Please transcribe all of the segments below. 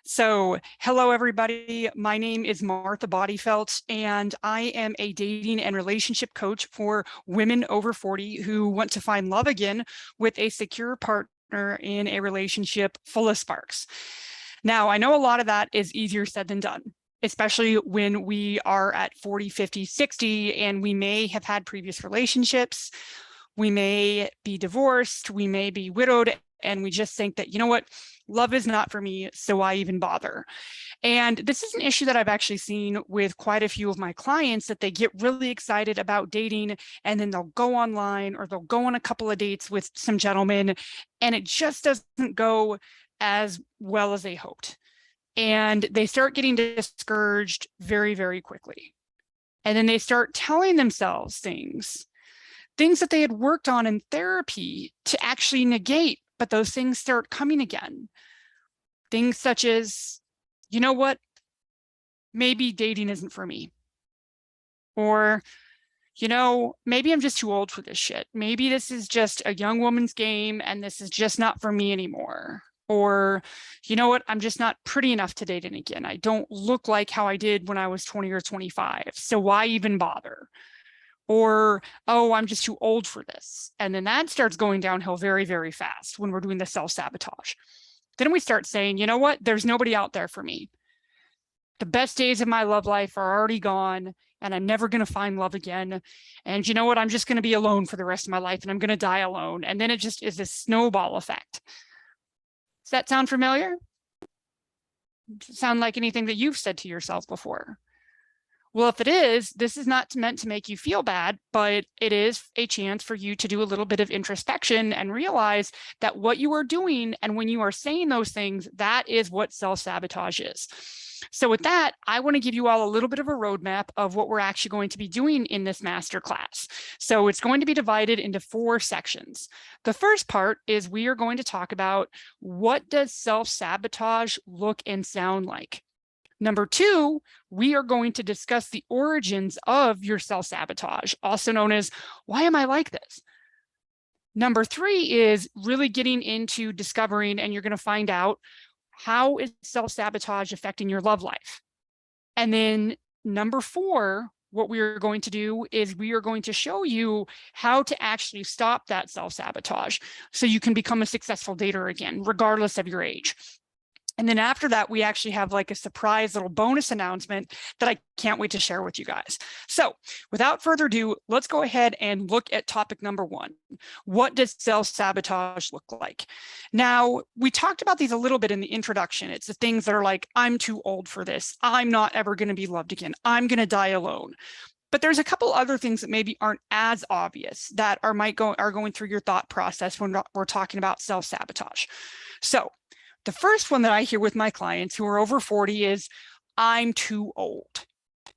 So, hello everybody. My name is Martha Bodyfelt, and I am a dating and relationship coach for women over 40 who want to find love again with a secure partner in a relationship full of sparks. Now, I know a lot of that is easier said than done, especially when we are at 40, 50, 60, and we may have had previous relationships. We may be divorced, we may be widowed, and we just think that, you know what, love is not for me, so why even bother? And this is an issue that I've actually seen with quite a few of my clients, that they get really excited about dating and then they'll go online or they'll go on a couple of dates with some gentlemen and it just doesn't go as well as they hoped. And they start getting discouraged very, very quickly. And then they start telling themselves things that they had worked on in therapy to actually negate, but those things start coming again. Things such as, you know what, maybe dating isn't for me. Or, you know, maybe I'm just too old for this shit. Maybe this is just a young woman's game and this is just not for me anymore. Or, you know what, I'm just not pretty enough to date again. I don't look like how I did when I was 20 or 25. So why even bother? Or, oh, I'm just too old for this. And then that starts going downhill very, very fast when we're doing the self-sabotage. Then we start saying, you know what, there's nobody out there for me. The best days of my love life are already gone and I'm never going to find love again. And you know what, I'm just going to be alone for the rest of my life and I'm going to die alone. And then it just is this snowball effect. Does that sound familiar? Does it sound like anything that you've said to yourself before? Well, if it is, this is not meant to make you feel bad, but it is a chance for you to do a little bit of introspection and realize that what you are doing and when you are saying those things, that is what self-sabotage is. So with that, I want to give you all a little bit of a roadmap of what we're actually going to be doing in this masterclass. So it's going to be divided into 4 sections. The first part is we are going to talk about what does self-sabotage look and sound like. Number 2, we are going to discuss the origins of your self-sabotage, also known as, why am I like this? Number 3 is really getting into discovering, and you're going to find out, how is self-sabotage affecting your love life? And then number 4, what we are going to do is we are going to show you how to actually stop that self-sabotage so you can become a successful dater again, regardless of your age. And then after that, we actually have like a surprise little bonus announcement that I can't wait to share with you guys. So without further ado, let's go ahead and look at topic number 1. What does self-sabotage look like? Now, we talked about these a little bit in the introduction. It's the things that are like, I'm too old for this. I'm not ever going to be loved again. I'm going to die alone. But there's a couple other things that maybe aren't as obvious that are going through your thought process when we're talking about self-sabotage. So the first one that I hear with my clients who are over 40 is, I'm too old.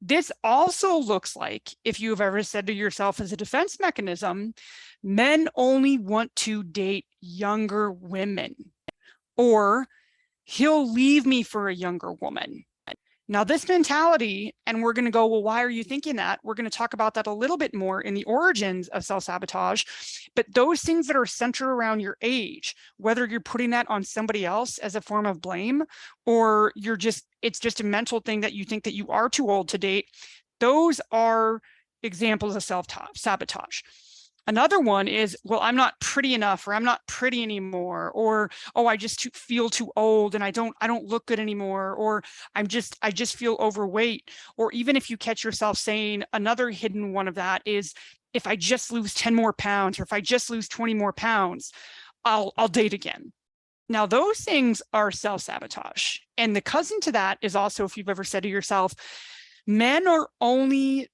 This also looks like, if you've ever said to yourself as a defense mechanism, men only want to date younger women, or he'll leave me for a younger woman. Now, this mentality, and we're going to go, well, why are you thinking that? We're going to talk about that a little bit more in the origins of self-sabotage. But those things that are centered around your age, whether you're putting that on somebody else as a form of blame, or it's just a mental thing that you think that you are too old to date, those are examples of self-sabotage. Another one is, well, I'm not pretty enough, or I'm not pretty anymore, or, oh, I just feel too old and I don't look good anymore, or I just feel overweight. Or even if you catch yourself saying, another hidden one of that is, if I just lose 10 more pounds, or if I just lose 20 more pounds, I'll date again. Now, those things are self-sabotage. And the cousin to that is also, if you've ever said to yourself, men are only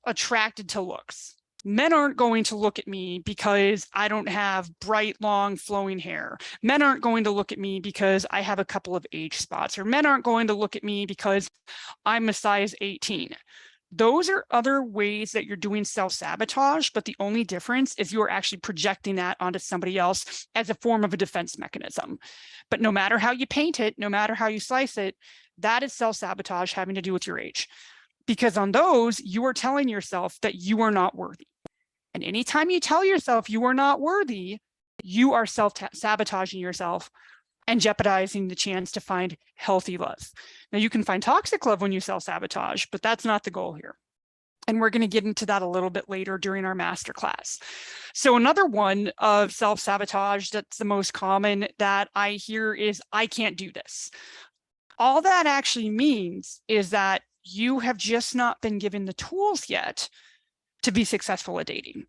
attracted to looks. Men aren't going to look at me because I don't have bright, long, flowing hair. Men aren't going to look at me because I have a couple of age spots, or men aren't going to look at me because I'm a size 18. Those are other ways that you're doing self-sabotage, but the only difference is you're actually projecting that onto somebody else as a form of a defense mechanism. But no matter how you paint it, no matter how you slice it, that is self-sabotage having to do with your age. Because on those, you are telling yourself that you are not worthy. And anytime you tell yourself you are not worthy, you are self-sabotaging yourself and jeopardizing the chance to find healthy love. Now, you can find toxic love when you self-sabotage, but that's not the goal here. And we're going to get into that a little bit later during our masterclass. So another one of self-sabotage that's the most common that I hear is, I can't do this. All that actually means is that you have just not been given the tools yet to be successful at dating.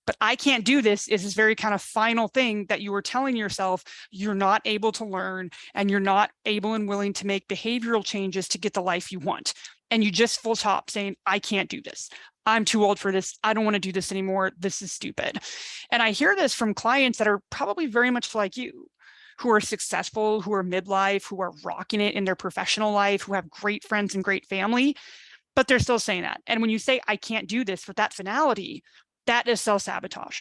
But I can't do this is this very kind of final thing that you are telling yourself you're not able to learn, and you're not able and willing to make behavioral changes to get the life you want. And you just full stop saying, I can't do this. I'm too old for this. I don't want to do this anymore. This is stupid. And I hear this from clients that are probably very much like you, who are successful, who are midlife, who are rocking it in their professional life, who have great friends and great family, but they're still saying that. And when you say, I can't do this with that finality, that is self-sabotage,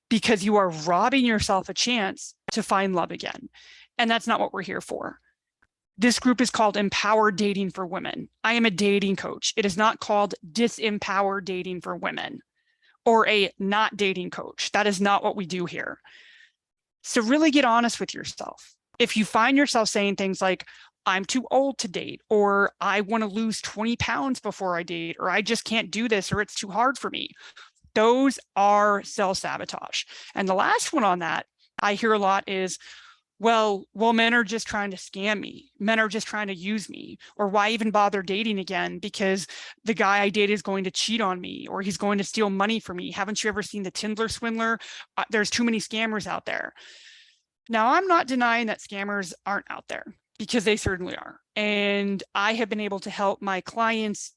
because you are robbing yourself a chance to find love again. And that's not what we're here for. This group is called Empowered Dating for Women. I am a dating coach. It is not called Disempowered Dating for Women or a not dating coach. That is not what we do here. So really get honest with yourself. If you find yourself saying things like, I'm too old to date, or I want to lose 20 pounds before I date, or I just can't do this, or it's too hard for me, those are self-sabotage. And the last one on that I hear a lot is, well, men are just trying to scam me. Men are just trying to use me. Or why even bother dating again? Because the guy I date is going to cheat on me, or he's going to steal money from me. Haven't you ever seen the Tinder swindler? There's too many scammers out there. Now, I'm not denying that scammers aren't out there, because they certainly are. And I have been able to help my clients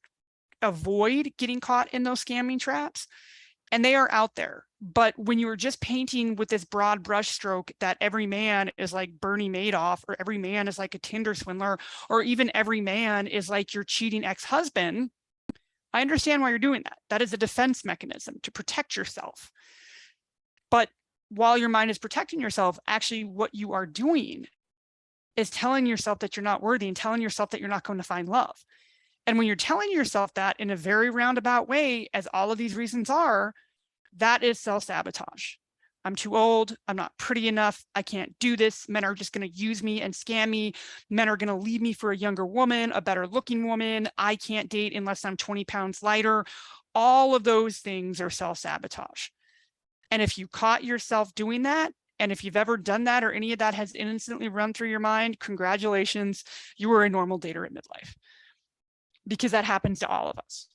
avoid getting caught in those scamming traps. And they are out there. But when you are just painting with this broad brushstroke that every man is like Bernie Madoff, or every man is like a Tinder swindler, or even every man is like your cheating ex-husband, I understand why you're doing that. That is a defense mechanism to protect yourself. But while your mind is protecting yourself, actually what you are doing is telling yourself that you're not worthy, and telling yourself that you're not going to find love. And when you're telling yourself that in a very roundabout way, as all of these reasons are, that is self-sabotage. I'm too old. I'm not pretty enough. I can't do this. Men are just going to use me and scam me. Men are going to leave me for a younger woman, a better looking woman. I can't date unless I'm 20 pounds lighter. All of those things are self-sabotage. And if you caught yourself doing that, and if you've ever done that, or any of that has instantly run through your mind, congratulations, you are a normal dater at midlife. Because that happens to all of us.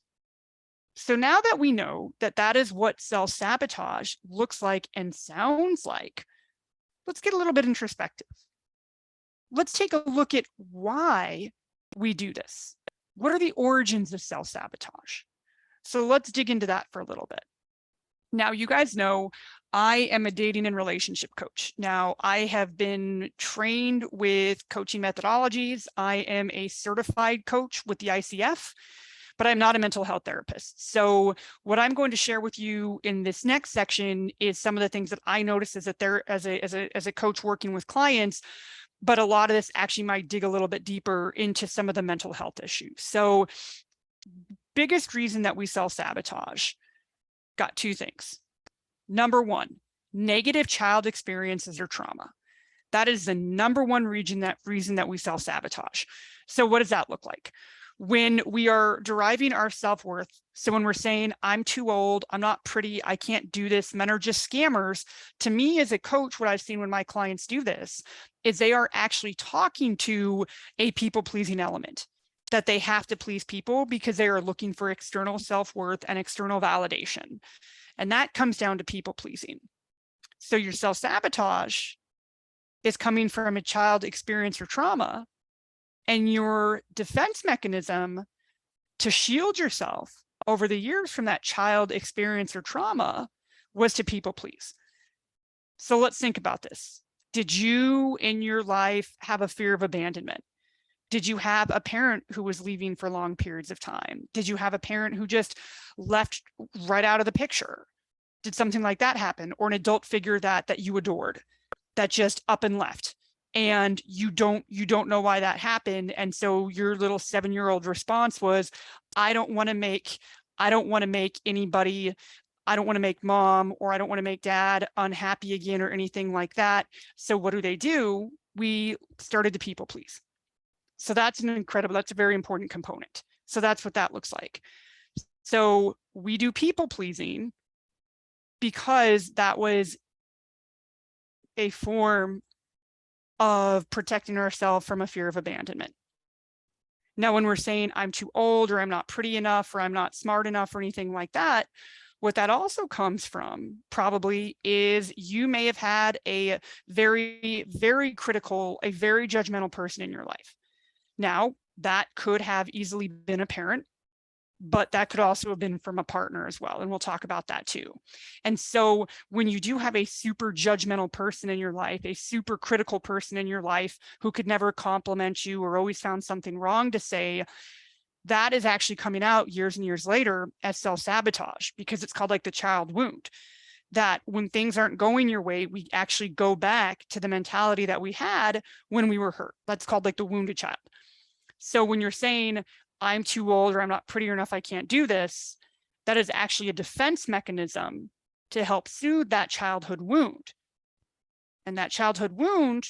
So now that we know that that is what self-sabotage looks like and sounds like, let's get a little bit introspective. Let's take a look at why we do this. What are the origins of self-sabotage? So let's dig into that for a little bit. Now, you guys know I am a dating and relationship coach. Now, I have been trained with coaching methodologies. I am a certified coach with the ICF, but I'm not a mental health therapist. So what I'm going to share with you in this next section is some of the things that I notice as a coach working with clients, but a lot of this actually might dig a little bit deeper into some of the mental health issues. So biggest reason that we self-sabotage, got two things. Number one, negative child experiences or trauma. That is the number one reason that we self-sabotage. So what does that look like? When we are deriving our self-worth, so when we're saying, I'm too old, I'm not pretty, I can't do this, men are just scammers, to me as a coach, what I've seen when my clients do this is they are actually talking to a people-pleasing element, that they have to please people because they are looking for external self-worth and external validation. And that comes down to people pleasing. So your self-sabotage is coming from a child experience or trauma, and your defense mechanism to shield yourself over the years from that child experience or trauma was to people please. So let's think about this. Did you in your life have a fear of abandonment? Did you have a parent who was leaving for long periods of time? Did you have a parent who just left right out of the picture? Did something like that happen? Or an adult figure that you adored that just up and left, and you don't know why that happened? And so your little 7-year-old response was, I don't want to make anybody, I don't want to make mom, or I don't want to make dad unhappy again, or anything like that. So what do? we started to people please. So that's that's a very important component. So that's what that looks like. So we do people pleasing because that was a form of protecting ourselves from a fear of abandonment. Now, when we're saying I'm too old, or I'm not pretty enough, or I'm not smart enough, or anything like that, what that also comes from probably is you may have had a very, very critical, a very judgmental person in your life. Now, that could have easily been a parent, but that could also have been from a partner as well. And we'll talk about that too. And so when you do have a super judgmental person in your life, a super critical person in your life who could never compliment you or always found something wrong to say, that is actually coming out years and years later as self-sabotage, because it's called like the child wound, that when things aren't going your way, we actually go back to the mentality that we had when we were hurt. That's called like the wounded child. So when you're saying, I'm too old, or I'm not pretty enough, I can't do this, that is actually a defense mechanism to help soothe that childhood wound. And that childhood wound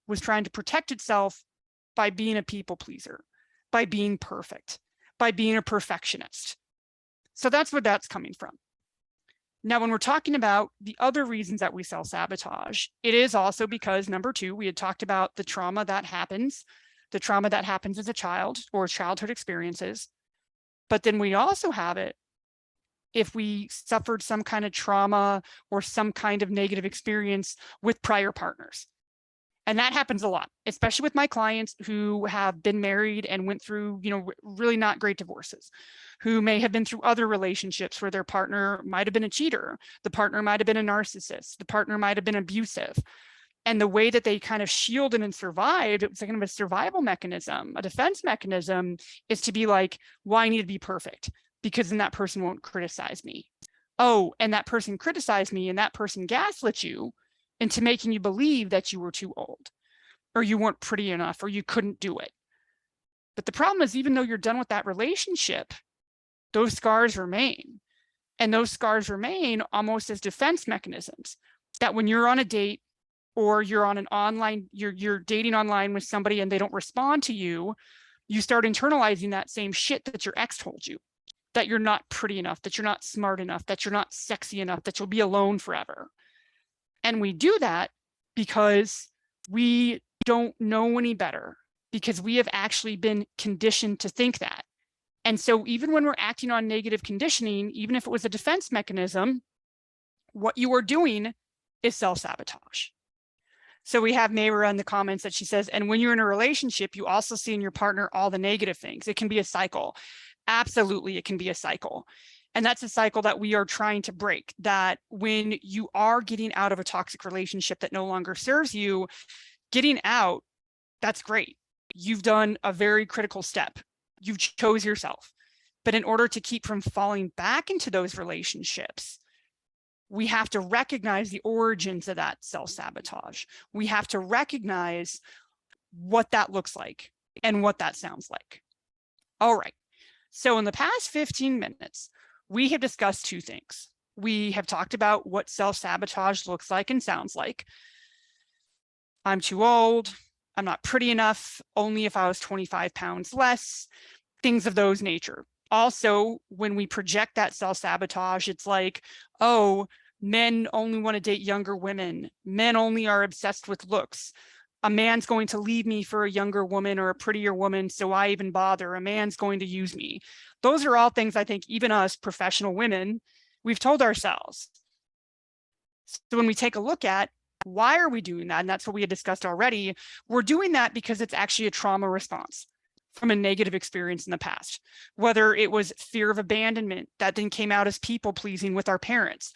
was trying to protect itself by being a people pleaser, by being perfect, by being a perfectionist. So that's where that's coming from. Now, when we're talking about the other reasons that we self-sabotage, it is also because, number two, we had talked about the trauma that happens as a child or childhood experiences. But then we also have it if we suffered some kind of trauma or some kind of negative experience with prior partners. And that happens a lot, especially with my clients who have been married and went through, really not great divorces, who may have been through other relationships where their partner might have been a cheater, the partner might have been a narcissist, the partner might have been abusive. And the way that they kind of shielded and survived, it was kind of a survival mechanism, a defense mechanism, is to be like, well, I need to be perfect because then that person won't criticize me. Oh, and that person criticized me and that person gaslit you into making you believe that you were too old or you weren't pretty enough or you couldn't do it. But the problem is, even though you're done with that relationship, those scars remain. And those scars remain almost as defense mechanisms, that when you're on a date, or you're on an online, you're dating online with somebody and they don't respond to you, you start internalizing that same shit that your ex told you, that you're not pretty enough, that you're not smart enough, that you're not sexy enough, that you'll be alone forever. And we do that because we don't know any better, because we have actually been conditioned to think that. And so even when we're acting on negative conditioning, even if it was a defense mechanism, what you are doing is self-sabotage. So we have Mayra in the comments that she says, and when you're in a relationship, you also see in your partner all the negative things. It can be a cycle. Absolutely, it can be a cycle. And that's a cycle that we are trying to break, that when you are getting out of a toxic relationship that no longer serves you, getting out, that's great. You've done a very critical step. You've chose yourself. But in order to keep from falling back into those relationships, we have to recognize the origins of that self-sabotage. We have to recognize what that looks like and what that sounds like. All right. So in the past 15 minutes, we have discussed two things. We have talked about what self-sabotage looks like and sounds like. I'm too old. I'm not pretty enough. Only if I was 25 pounds less. Things of those nature. Also, when we project that self-sabotage, it's like, oh, men only want to date younger women. Men only are obsessed with looks. A man's going to leave me for a younger woman or a prettier woman, so why even bother? A man's going to use me. Those are all things I think even us professional women, we've told ourselves. So when we take a look at why are we doing that, and that's what we had discussed already, we're doing that because it's actually a trauma response from a negative experience in the past, whether it was fear of abandonment that then came out as people pleasing with our parents.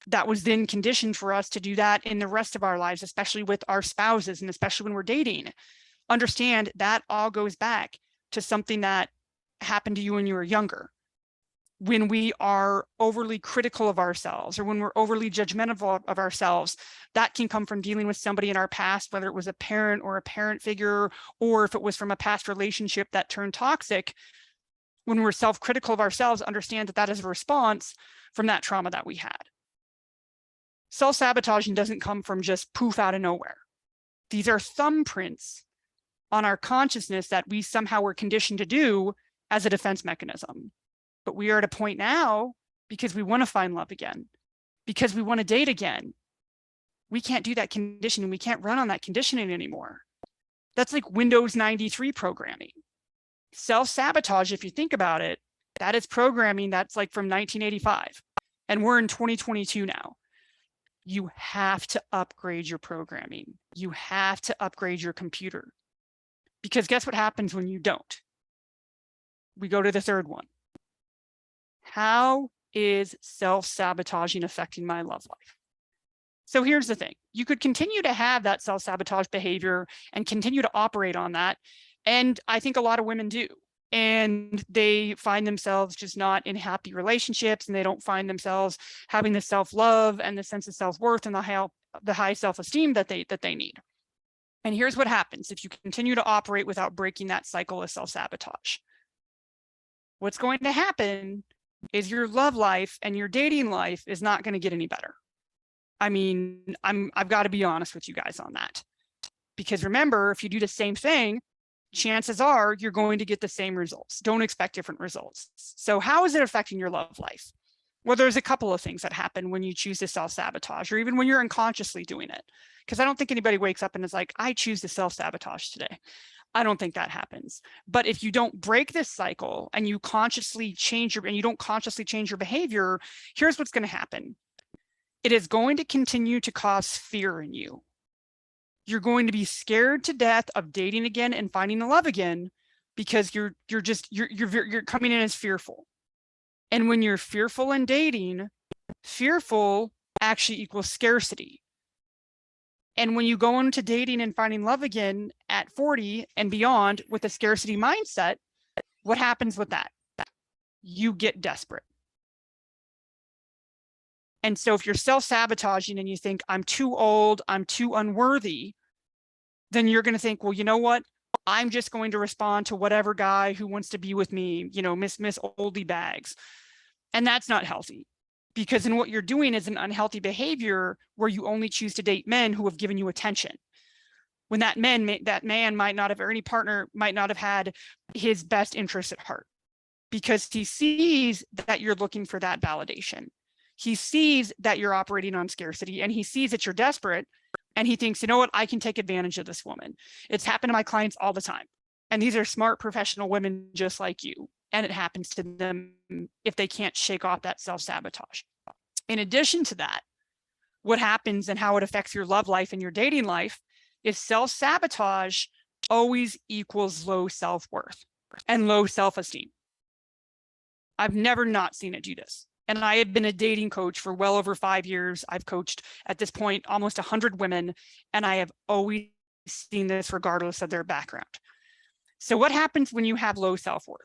That was then conditioned for us to do that in the rest of our lives, especially with our spouses and especially when we're dating. Understand that all goes back to something that happened to you when you were younger. When we are overly critical of ourselves or when we're overly judgmental of ourselves, that can come from dealing with somebody in our past, whether it was a parent or a parent figure, or if it was from a past relationship that turned toxic. When we're self-critical of ourselves, understand that that is a response from that trauma that we had. Self-sabotaging doesn't come from just poof out of nowhere. These are thumbprints on our consciousness that we somehow were conditioned to do as a defense mechanism. But we are at a point now, because we want to find love again, because we want to date again. We can't do that conditioning. We can't run on that conditioning anymore. That's like Windows 93 programming. Self-sabotage, if you think about it, that is programming that's like from 1985. And we're in 2022 now. You have to upgrade your programming. You have to upgrade your computer. Because guess what happens when you don't? We go to the third one. How is self-sabotaging affecting my love life? So here's the thing. You could continue to have that self-sabotage behavior and continue to operate on that. And I think a lot of women do. And they find themselves just not in happy relationships, and they don't find themselves having the self-love and the sense of self-worth and the high self-esteem that they need. And here's what happens if you continue to operate without breaking that cycle of self-sabotage. What's going to happen is your love life and your dating life is not going to get any better. I mean, I've got to be honest with you guys on that. Because remember, if you do the same thing, chances are you're going to get the same results. Don't expect different results. So how is it affecting your love life? Well, there's a couple of things that happen when you choose to self-sabotage, or even when you're unconsciously doing it. Because I don't think anybody wakes up and is like, I choose to self-sabotage today. I don't think that happens. But if you don't break this cycle and you consciously change and you don't consciously change your behavior, here's what's going to happen. It is going to continue to cause fear in you. You're going to be scared to death of dating again and finding the love again, because you're coming in as fearful. And when you're fearful in dating, fearful actually equals scarcity. And when you go into dating and finding love again at 40 and beyond with a scarcity mindset, what happens with that? You get desperate. And so if you're self-sabotaging and you think, I'm too old, I'm too unworthy, then you're going to think, well, you know what? I'm just going to respond to whatever guy who wants to be with me, you know, Miss Oldie Bags. And that's not healthy, because then what you're doing is an unhealthy behavior where you only choose to date men who have given you attention. When that man might not have, or any partner might not have had his best interest at heart, because he sees that you're looking for that validation. He sees that you're operating on scarcity, and he sees that you're desperate, and he thinks, you know what, I can take advantage of this woman. It's happened to my clients all the time. And these are smart professional women just like you. And it happens to them if they can't shake off that self-sabotage. In addition to that, what happens and how it affects your love life and your dating life is self-sabotage always equals low self-worth and low self-esteem. I've never not seen it do this. And I have been a dating coach for well over 5 years. I've coached at this point almost 100 women, and I have always seen this regardless of their background. So what happens when you have low self-worth?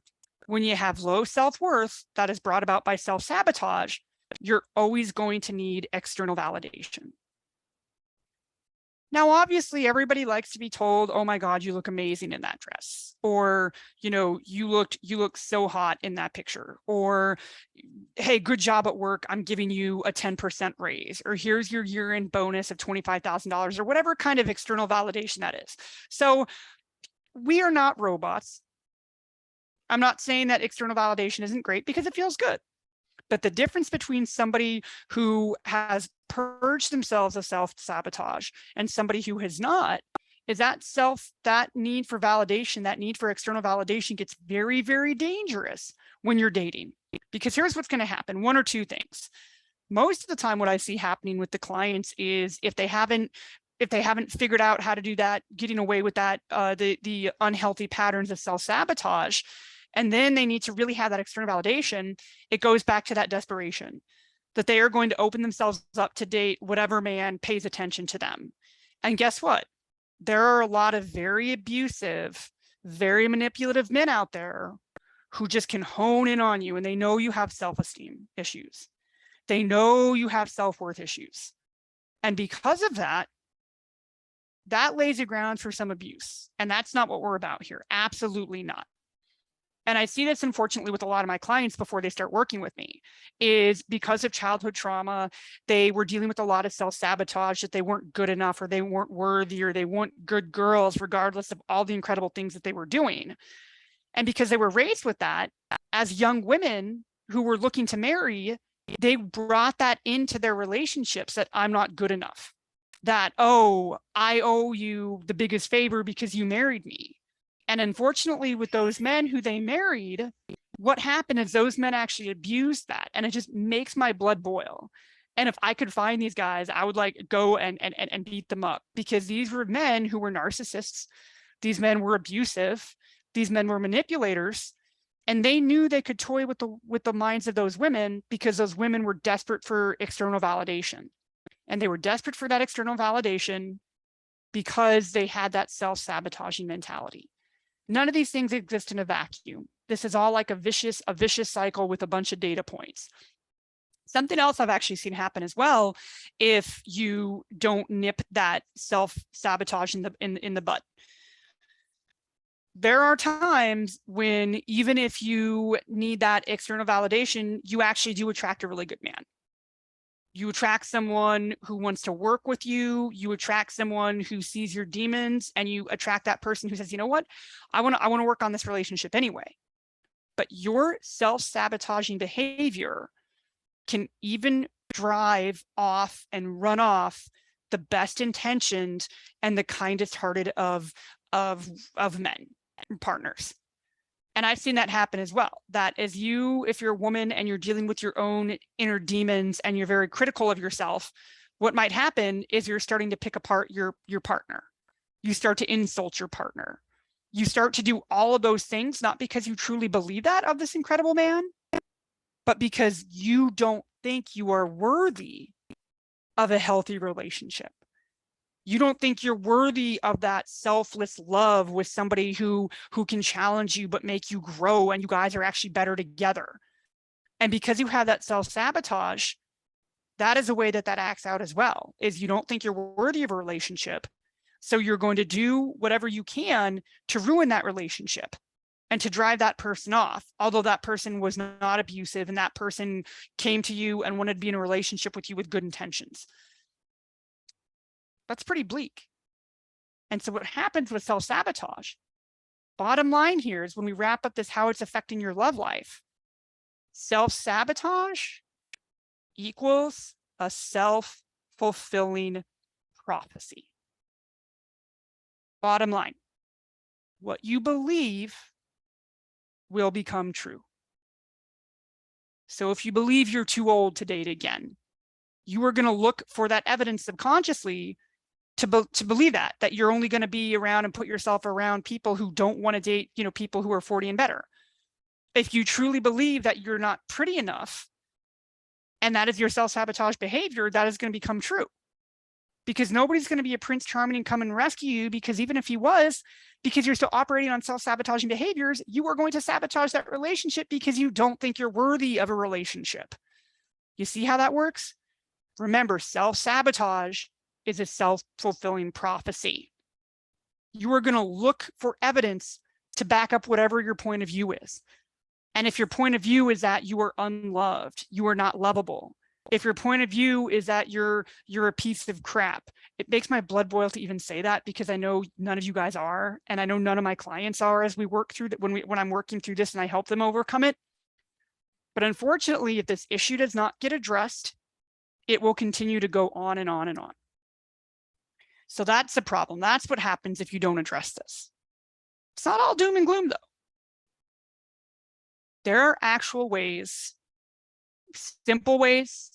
When you have low self-worth that is brought about by self-sabotage, you're always going to need external validation. Now, obviously, everybody likes to be told, oh my God, you look amazing in that dress. Or, you know, you look so hot in that picture. Or, hey, good job at work. I'm giving you a 10% raise. Or here's your year-end bonus of $25,000, or whatever kind of external validation that is. So we are not robots. I'm not saying that external validation isn't great, because it feels good. But the difference between somebody who has purged themselves of self-sabotage and somebody who has not is that need for validation, that need for external validation gets very, very dangerous when you're dating. Because here's what's going to happen. One or two things. Most of the time, what I see happening with the clients is if they haven't figured out how to do that, getting away with that, the unhealthy patterns of self-sabotage, and then they need to really have that external validation, it goes back to that desperation, that they are going to open themselves up to date whatever man pays attention to them. And guess what? There are a lot of very abusive, very manipulative men out there who just can hone in on you, and they know you have self-esteem issues. They know you have self-worth issues. And because of that, that lays the ground for some abuse. And that's not what we're about here. Absolutely not. And I see this unfortunately with a lot of my clients before they start working with me, is because of childhood trauma, they were dealing with a lot of self-sabotage, that they weren't good enough or they weren't worthy or they weren't good girls, regardless of all the incredible things that they were doing. And because they were raised with that, as young women who were looking to marry, they brought that into their relationships, that I'm not good enough, that, oh, I owe you the biggest favor because you married me. And unfortunately, with those men who they married, what happened is those men actually abused that. And it just makes my blood boil. And if I could find these guys, I would like go and beat them up, because these were men who were narcissists. These men were abusive. These men were manipulators. And they knew they could toy with the minds of those women, because those women were desperate for external validation. And they were desperate for that external validation because they had that self-sabotaging mentality. None of these things exist in a vacuum. This is all like a vicious cycle with a bunch of data points. Something else I've actually seen happen as well, if you don't nip that self-sabotage in the butt. There are times when, even if you need that external validation, you actually do attract a really good man. You attract someone who wants to work with you. You attract someone who sees your demons, and you attract that person who says, you know what, I want to work on this relationship anyway. But your self-sabotaging behavior can even drive off and run off the best intentioned and the kindest hearted of men, partners. And I've seen that happen as well, that if you're a woman and you're dealing with your own inner demons and you're very critical of yourself, what might happen is you're starting to pick apart your partner. You start to insult your partner. You start to do all of those things, not because you truly believe that of this incredible man, but because you don't think you are worthy of a healthy relationship. You don't think you're worthy of that selfless love with somebody who can challenge you but make you grow, and you guys are actually better together. And because you have that self-sabotage, that is a way that acts out as well, is you don't think you're worthy of a relationship. So you're going to do whatever you can to ruin that relationship and to drive that person off, although that person was not abusive and that person came to you and wanted to be in a relationship with you with good intentions. That's pretty bleak. And so what happens with self-sabotage, bottom line here is, when we wrap up this, how it's affecting your love life, self-sabotage equals a self-fulfilling prophecy. Bottom line, what you believe will become true. So if you believe you're too old to date again, you are going to look for that evidence subconsciously to believe that you're only going to be around and put yourself around people who don't want to date, people who are 40 and better. If you truly believe that you're not pretty enough, and that is your self-sabotage behavior, that is going to become true. Because nobody's going to be a Prince Charming and come and rescue you, because even if he was, because you're still operating on self-sabotaging behaviors, you are going to sabotage that relationship because you don't think you're worthy of a relationship. You see how that works? Remember, self-sabotage is a self-fulfilling prophecy. You are going to look for evidence to back up whatever your point of view is. And if your point of view is that you are unloved, you are not lovable, if your point of view is that you're a piece of crap, it makes my blood boil to even say that, because I know none of you guys are, and I know none of my clients are, as we work through that, when I'm working through this and I help them overcome it. But unfortunately, if this issue does not get addressed, it will continue to go on and on and on. So that's the problem. That's what happens if you don't address this. It's not all doom and gloom, though. There are actual ways, simple ways,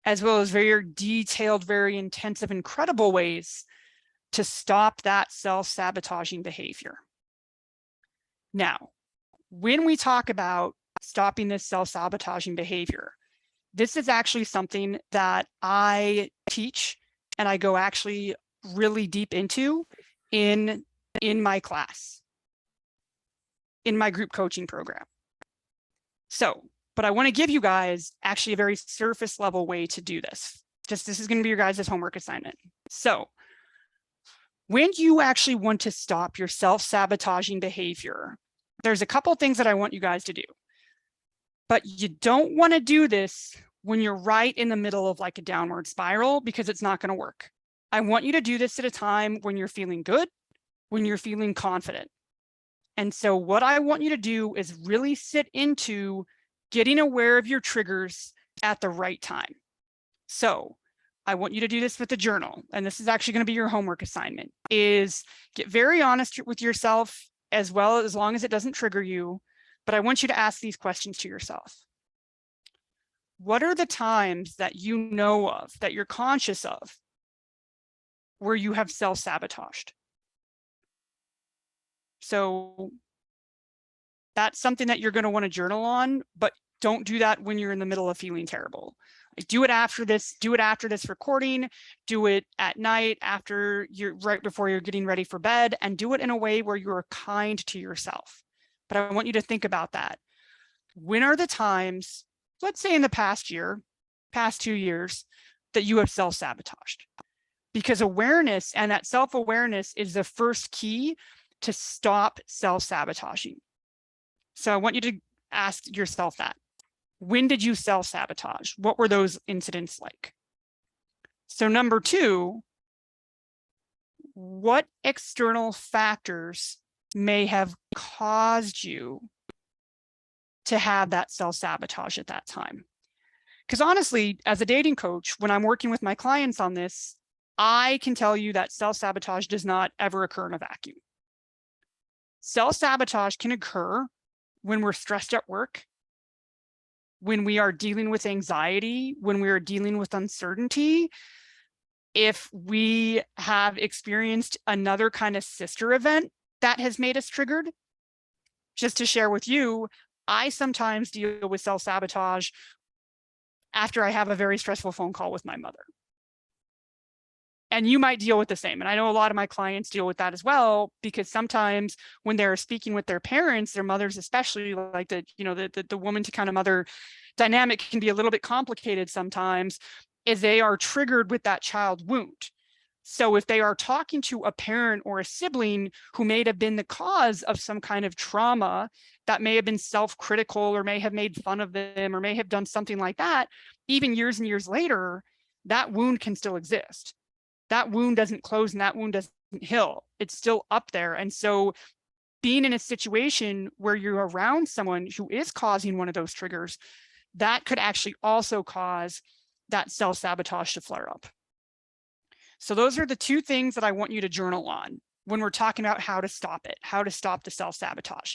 as well as very detailed, very intensive, incredible ways to stop that self-sabotaging behavior. Now, when we talk about stopping this self-sabotaging behavior, this is actually something that I teach and I go actually really deep into in my class, in my group coaching program. So, but I want to give you guys actually a very surface level way to do this. This is going to be your guys' homework assignment. So when you actually want to stop your self-sabotaging behavior, there's a couple things that I want you guys to do, but you don't want to do this when you're right in the middle of like a downward spiral, because it's not going to work. I want you to do this at a time when you're feeling good, when you're feeling confident. And so what I want you to do is really sit into getting aware of your triggers at the right time. So I want you to do this with a journal, and this is actually going to be your homework assignment, is get very honest with yourself, as well as long as it doesn't trigger you. But I want you to ask these questions to yourself. What are the times that you know of, that you're conscious of, where you have self-sabotaged? So that's something that you're going to want to journal on, but don't do that when you're in the middle of feeling terrible. Do it after this, recording, do it at night after right before you're getting ready for bed, and do it in a way where you're kind to yourself. But I want you to think about that. When are the times, let's say in the past 2 years, that you have self-sabotaged? Because awareness and that self-awareness is the first key to stop self-sabotaging. So I want you to ask yourself that. When did you self-sabotage? What were those incidents like? So number 2, what external factors may have caused you to have that self-sabotage at that time? Because honestly, as a dating coach, when I'm working with my clients on this, I can tell you that self-sabotage does not ever occur in a vacuum. Self-sabotage can occur when we're stressed at work, when we are dealing with anxiety, when we are dealing with uncertainty, if we have experienced another kind of sister event that has made us triggered. Just to share with you, I sometimes deal with self-sabotage after I have a very stressful phone call with my mother. And you might deal with the same. And I know a lot of my clients deal with that as well, because sometimes when they're speaking with their parents, their mothers, especially, like the woman to kind of mother dynamic can be a little bit complicated sometimes, is they are triggered with that child wound. So if they are talking to a parent or a sibling who may have been the cause of some kind of trauma that may have been self-critical, or may have made fun of them, or may have done something like that, even years and years later, that wound can still exist. That wound doesn't close and that wound doesn't heal. It's still up there. And so being in a situation where you're around someone who is causing one of those triggers, that could actually also cause that self-sabotage to flare up. So those are the 2 things that I want you to journal on when we're talking about how to stop it, how to stop the self-sabotage.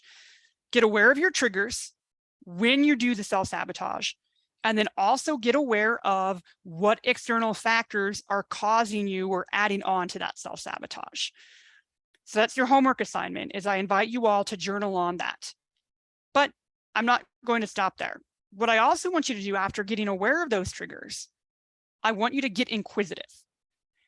Get aware of your triggers when you do the self-sabotage, and then also get aware of what external factors are causing you or adding on to that self-sabotage. So that's your homework assignment, is I invite you all to journal on that. But I'm not going to stop there. What I also want you to do after getting aware of those triggers, I want you to get inquisitive.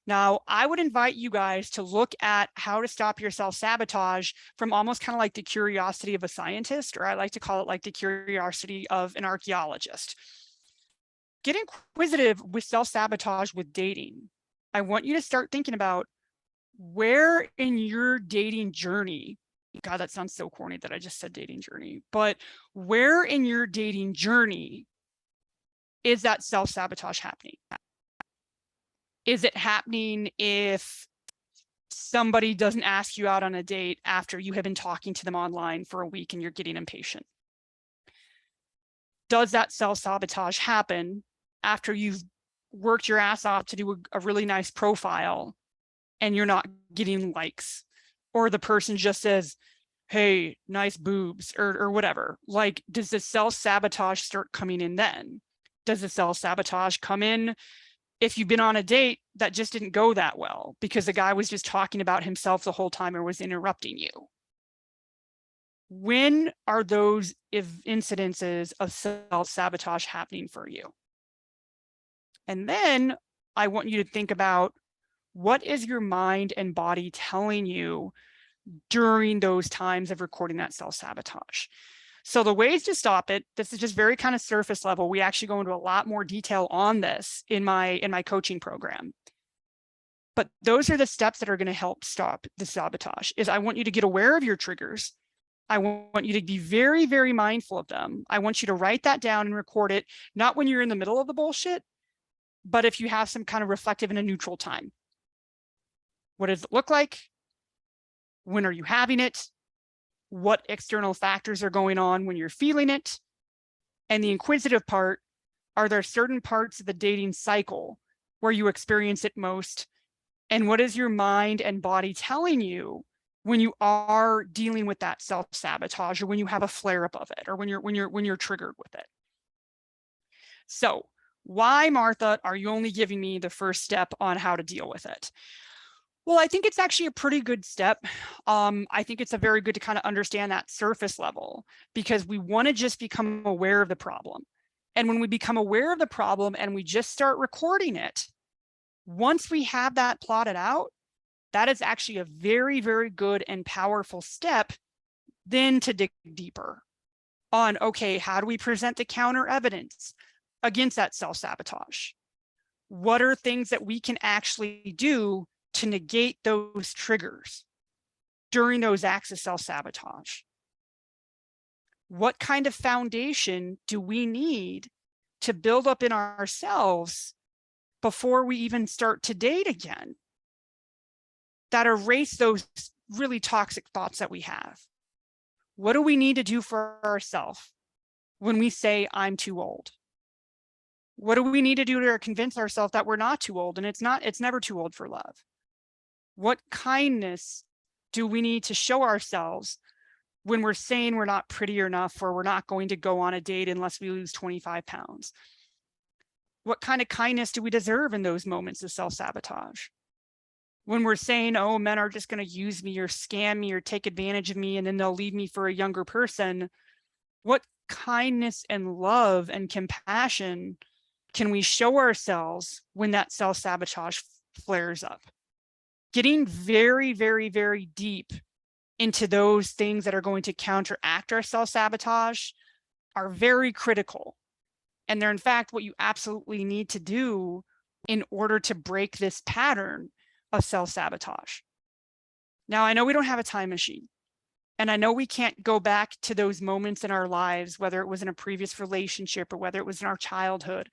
Now, I would invite you guys to look at how to stop your self-sabotage from almost kind of like the curiosity of a scientist, or I like to call it like the curiosity of an archaeologist. Get inquisitive with self-sabotage with dating. I want you to start thinking about where in your dating journey, God, that sounds so corny that I just said dating journey, but where in your dating journey is that self-sabotage happening? Is it happening if somebody doesn't ask you out on a date after you have been talking to them online for a week and you're getting impatient? Does that self-sabotage happen after you've worked your ass off to do a really nice profile and you're not getting likes, or the person just says, hey, nice boobs, or whatever? Like, does the self-sabotage start coming in then? Does the self-sabotage come in if you've been on a date that just didn't go that well because the guy was just talking about himself the whole time or was interrupting you? When are those incidences of self-sabotage happening for you? And then I want you to think about, what is your mind and body telling you during those times of recording that self-sabotage? So the ways to stop it, this is just very kind of surface level. We actually go into a lot more detail on this in my coaching program. But those are the steps that are going to help stop the sabotage. Is I want you to get aware of your triggers. I want you to be very, very mindful of them. I want you to write that down and record it, not when you're in the middle of the bullshit, but if you have some kind of reflective and a neutral time. What does it look like? When are you having it? What external factors are going on when you're feeling it? And the inquisitive part, are there certain parts of the dating cycle where you experience it most? And what is your mind and body telling you when you are dealing with that self-sabotage, or when you have a flare-up of it, or when you're triggered with it? So why, Martha, are you only giving me the first step on how to deal with it? Well, I think it's actually a pretty good step. I think it's a very good to kind of understand that surface level, because we want to just become aware of the problem. And when we become aware of the problem and we just start recording it, once we have that plotted out, that is actually a very, very good and powerful step then to dig deeper on, okay, how do we present the counter evidence against that self-sabotage? What are things that we can actually do to negate those triggers during those acts of self-sabotage? What kind of foundation do we need to build up in ourselves before we even start to date again that erase those really toxic thoughts that we have? What do we need to do for ourselves when we say, I'm too old? What do we need to do to convince ourselves that we're not too old? And it's never too old for love. What kindness do we need to show ourselves when we're saying we're not pretty enough, or we're not going to go on a date unless we lose 25 pounds? What kind of kindness do we deserve in those moments of self-sabotage? When we're saying, oh, men are just going to use me or scam me or take advantage of me, and then they'll leave me for a younger person, what kindness and love and compassion can we show ourselves when that self-sabotage flares up? Getting very, very, very deep into those things that are going to counteract our self-sabotage are very critical. And they're, in fact, what you absolutely need to do in order to break this pattern of self-sabotage. Now, I know we don't have a time machine, and I know we can't go back to those moments in our lives, whether it was in a previous relationship or whether it was in our childhood,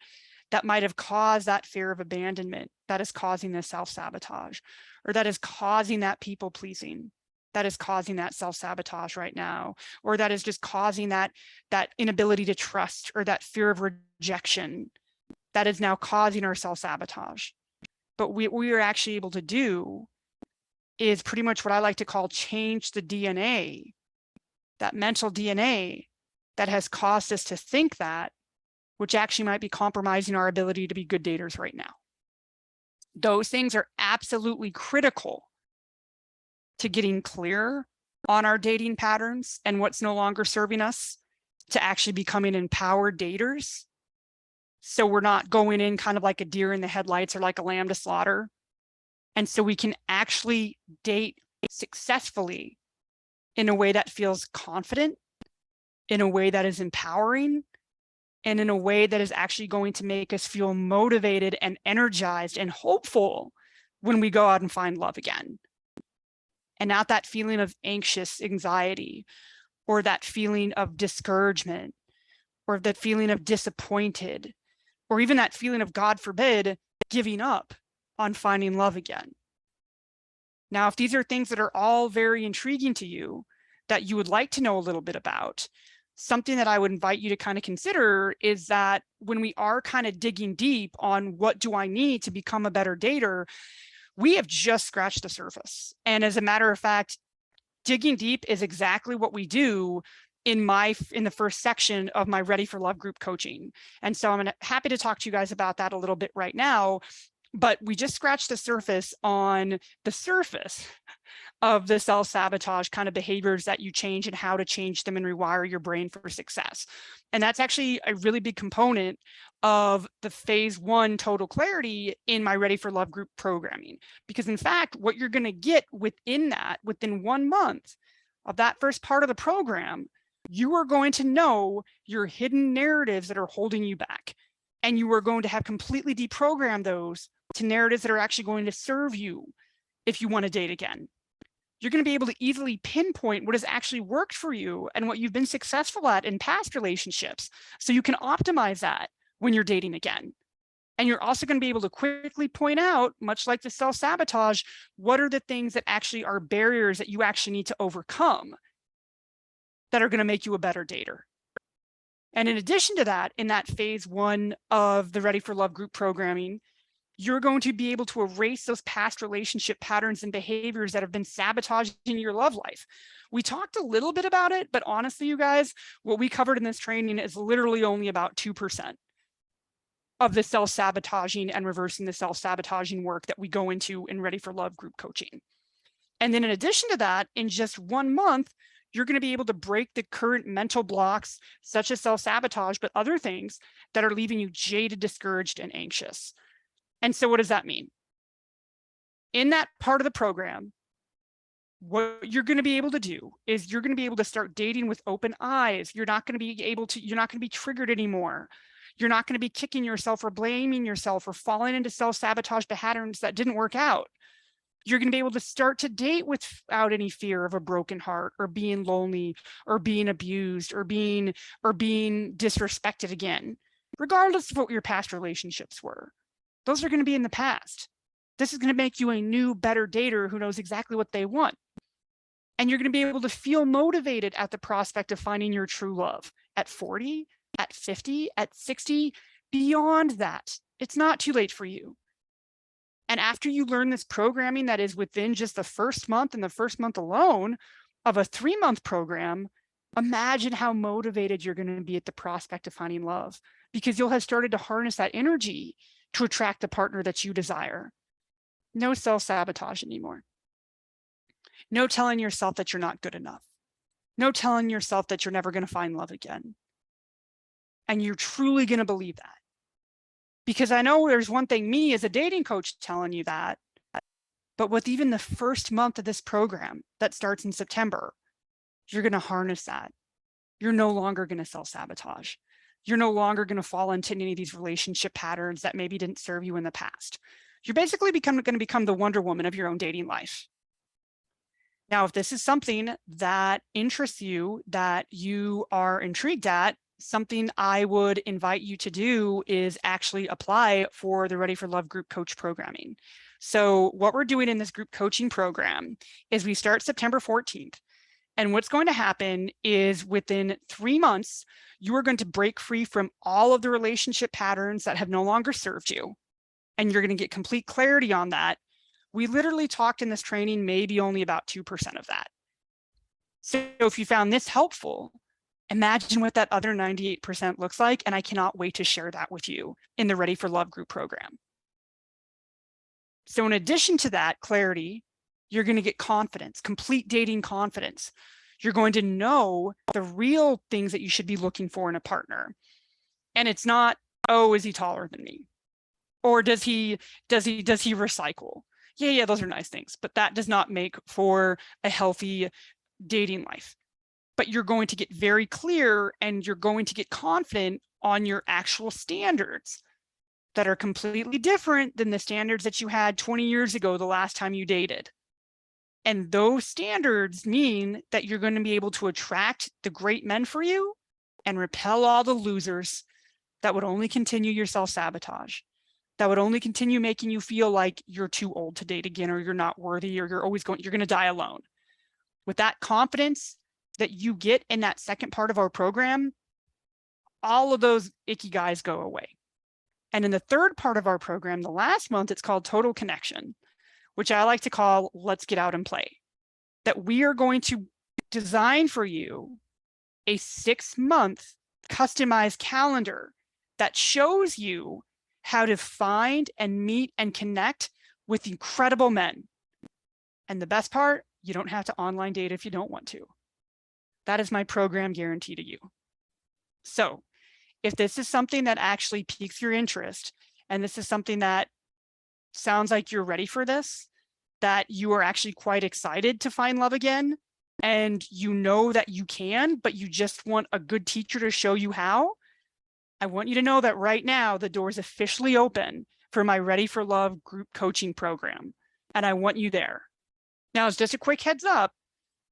that might have caused that fear of abandonment that is causing the self-sabotage, or that is causing that people pleasing, that is causing that self-sabotage right now, or that is just causing that inability to trust, or that fear of rejection that is now causing our self-sabotage. But what we are actually able to do is pretty much what I like to call change the DNA, that mental DNA that has caused us to think that, which actually might be compromising our ability to be good daters right now. Those things are absolutely critical to getting clear on our dating patterns and what's no longer serving us, to actually becoming empowered daters. So we're not going in kind of like a deer in the headlights or like a lamb to slaughter. And so we can actually date successfully in a way that feels confident, in a way that is empowering, and in a way that is actually going to make us feel motivated and energized and hopeful when we go out and find love again. And not that feeling of anxious anxiety, or that feeling of discouragement, or that feeling of disappointed, or even that feeling of, God forbid, giving up on finding love again. Now, if these are things that are all very intriguing to you, that you would like to know a little bit about, something that I would invite you to kind of consider is that when we are kind of digging deep on what do I need to become a better dater, we have just scratched the surface. And as a matter of fact, digging deep is exactly what we do in the first section of my Ready for Love group coaching. And so I'm happy to talk to you guys about that a little bit right now, but we just scratched the surface on the surface of the self-sabotage kind of behaviors that you change and how to change them and rewire your brain for success. And that's actually a really big component of the phase 1 total clarity in my Ready for Love group programming. Because in fact, what you're going to get within 1 month of that first part of the program, you are going to know your hidden narratives that are holding you back. And you are going to have completely deprogrammed those to narratives that are actually going to serve you if you want to date again. You're going to be able to easily pinpoint what has actually worked for you and what you've been successful at in past relationships. So you can optimize that when you're dating again. And you're also going to be able to quickly point out, much like the self-sabotage, what are the things that actually are barriers that you actually need to overcome that are going to make you a better dater. And in addition to that, in that phase 1 of the Ready for Love group programming, you're going to be able to erase those past relationship patterns and behaviors that have been sabotaging your love life. We talked a little bit about it, but honestly, you guys, what we covered in this training is literally only about 2% of the self-sabotaging and reversing the self-sabotaging work that we go into in Ready for Love group coaching. And then in addition to that, in just 1 month, you're going to be able to break the current mental blocks, such as self-sabotage, but other things that are leaving you jaded, discouraged, and anxious. And so what does that mean? In that part of the program, what you're going to be able to do is you're going to be able to start dating with open eyes. You're not going to be triggered anymore. You're not going to be kicking yourself or blaming yourself or falling into self-sabotage patterns that didn't work out. You're going to be able to start to date without any fear of a broken heart or being lonely or being abused or being disrespected again, regardless of what your past relationships were. Those are going to be in the past. This is going to make you a new, better dater who knows exactly what they want. And you're going to be able to feel motivated at the prospect of finding your true love at 40, at 50, at 60, beyond that. It's not too late for you. And after you learn this programming that is within just the first month and the first month alone of a 3-month program, imagine how motivated you're going to be at the prospect of finding love, because you'll have started to harness that energy to attract the partner that you desire. No self-sabotage anymore. No telling yourself that you're not good enough. No telling yourself that you're never going to find love again. And you're truly going to believe that. Because I know there's one thing, me as a dating coach telling you that, but with even the first month of this program that starts in September, you're going to harness that. You're no longer going to self-sabotage. You're no longer going to fall into any of these relationship patterns that maybe didn't serve you in the past. You're basically going to become the Wonder Woman of your own dating life. Now, if this is something that interests you, that you are intrigued at, something I would invite you to do is actually apply for the Ready for Love group coach programming. So what we're doing in this group coaching program is we start September 14th. And what's going to happen is within 3 months, you are going to break free from all of the relationship patterns that have no longer served you. And you're going to get complete clarity on that. We literally talked in this training, maybe only about 2% of that. So if you found this helpful, imagine what that other 98% looks like. And I cannot wait to share that with you in the Ready for Love group program. So in addition to that clarity, you're going to get confidence, complete dating confidence. You're going to know the real things that you should be looking for in a partner. And it's not, oh, is he taller than me? Or does he recycle? Yeah, those are nice things, but that does not make for a healthy dating life. But you're going to get very clear and you're going to get confident on your actual standards that are completely different than the standards that you had 20 years ago, the last time you dated. And those standards mean that you're going to be able to attract the great men for you and repel all the losers that would only continue your self-sabotage, that would only continue making you feel like you're too old to date again, or you're not worthy, or you're going to die alone. With that confidence that you get in that second part of our program, all of those icky guys go away. And in the third part of our program, the last month, it's called Total Connection, which I like to call Let's Get Out and Play. That we are going to design for you a 6-month customized calendar that shows you how to find and meet and connect with incredible men. And the best part, you don't have to online date if you don't want to. That is my program guarantee to you. So if this is something that actually piques your interest, and this is something that sounds like you're ready for this, that you are actually quite excited to find love again, and you know that you can, but you just want a good teacher to show you how, I want you to know that right now the door is officially open for my Ready for Love group coaching program, and I want you there. Now, as just a quick heads up,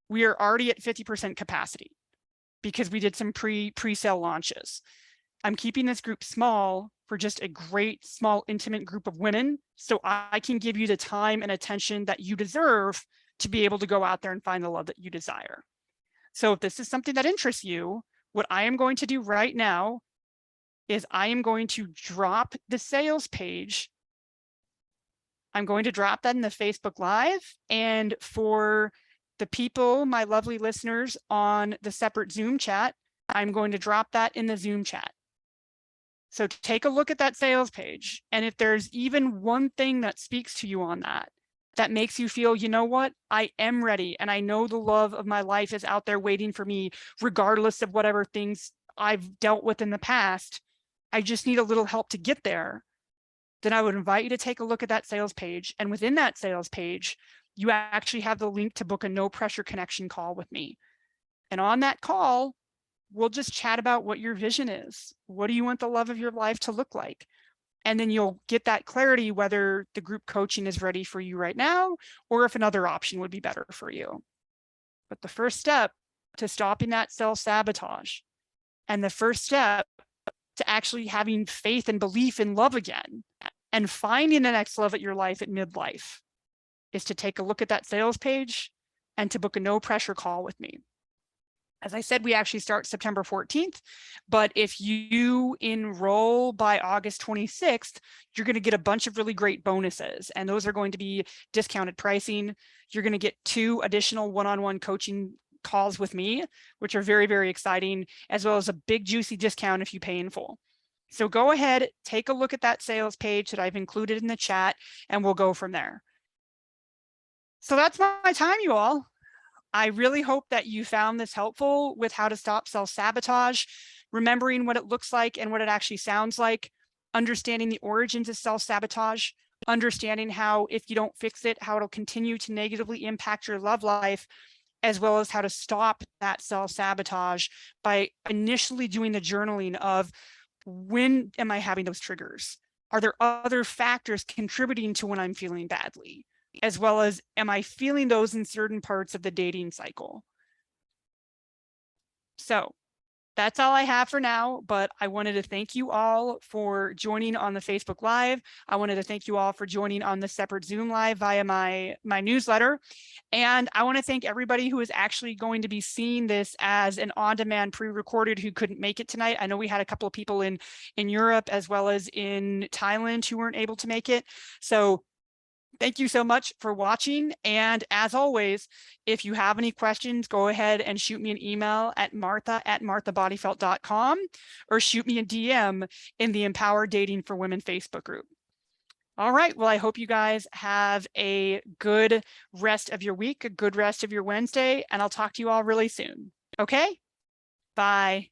we are already at 50% capacity because we did some pre-sale launches. I'm keeping this group small for just a great, small, intimate group of women, so I can give you the time and attention that you deserve to be able to go out there and find the love that you desire. So if this is something that interests you, what I am going to do right now is I am going to drop the sales page. I'm going to drop that in the Facebook Live. And for the people, my lovely listeners on the separate Zoom chat, I'm going to drop that in the Zoom chat. So take a look at that sales page. And if there's even one thing that speaks to you on that, that makes you feel, you know what, I am ready. And I know the love of my life is out there waiting for me, regardless of whatever things I've dealt with in the past. I just need a little help to get there. Then I would invite you to take a look at that sales page. And within that sales page, you actually have the link to book a no pressure connection call with me. And on that call, we'll just chat about what your vision is. What do you want the love of your life to look like? And then you'll get that clarity whether the group coaching is ready for you right now, or if another option would be better for you. But the first step to stopping that self-sabotage, and the first step to actually having faith and belief in love again, and finding the next love at your life at midlife, is to take a look at that sales page and to book a no pressure call with me. As I said, we actually start September 14th, but if you enroll by August 26th, you're going to get a bunch of really great bonuses, and those are going to be discounted pricing. You're going to get 2 additional one-on-one coaching calls with me, which are very, very exciting, as well as a big juicy discount if you pay in full. So go ahead, take a look at that sales page that I've included in the chat, and we'll go from there. So that's my time, you all. I really hope that you found this helpful with how to stop self-sabotage, remembering what it looks like and what it actually sounds like, understanding the origins of self-sabotage, understanding how, if you don't fix it, how it'll continue to negatively impact your love life, as well as how to stop that self-sabotage by initially doing the journaling of, when am I having those triggers? Are there other factors contributing to when I'm feeling badly? As well as, am I feeling those in certain parts of the dating cycle? So that's all I have for now, but I wanted to thank you all for joining on the Facebook Live. I wanted to thank you all for joining on the separate Zoom Live via my newsletter. And I want to thank everybody who is actually going to be seeing this as an on-demand pre-recorded who couldn't make it tonight. I know we had a couple of people in Europe as well as in Thailand who weren't able to make it. So thank you so much for watching. And as always, if you have any questions, go ahead and shoot me an email at martha@marthabodyfelt.com, or shoot me a DM in the Empower Dating for Women Facebook group. All right. Well, I hope you guys have a good rest of your week, a good rest of your Wednesday, and I'll talk to you all really soon. Okay? Bye.